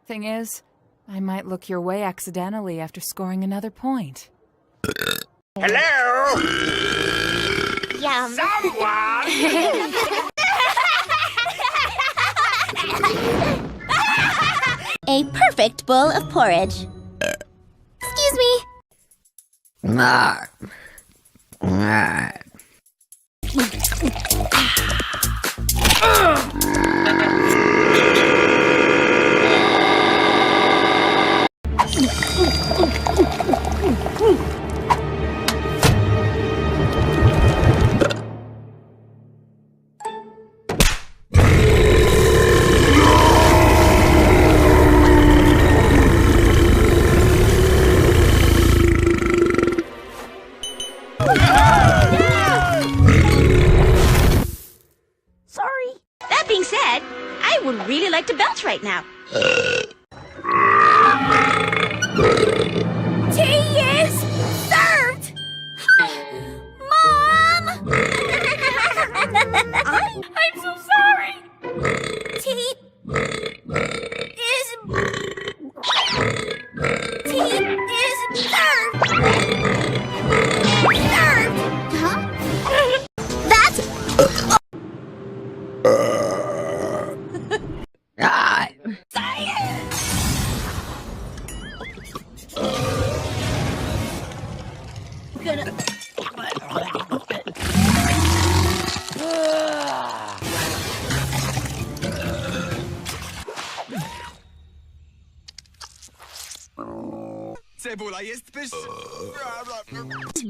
Thing is, I might look your way accidentally after scoring another point. Hello? Yum. Someone! A perfect bowl of porridge. Excuse me. Sorry. That being said, I would really like to belch right now. Tea is served! Mom! I'm so sorry! Tea is served! Served! Huh? That's...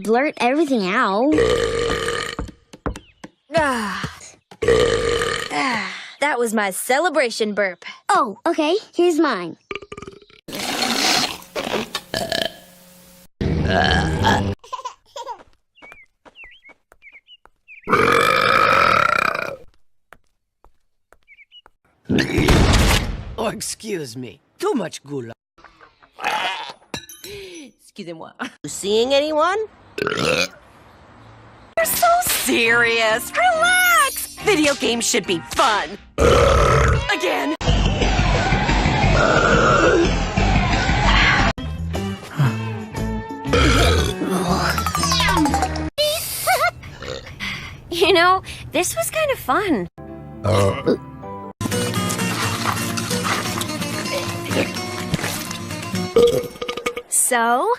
Blurt everything out. That was my celebration burp. Oh, okay. Here's mine. Oh, excuse me. Too much gula. Excusez-moi. You seeing anyone? You're so serious. Relax. Video games should be fun. Again. You know, this was kind of fun. So?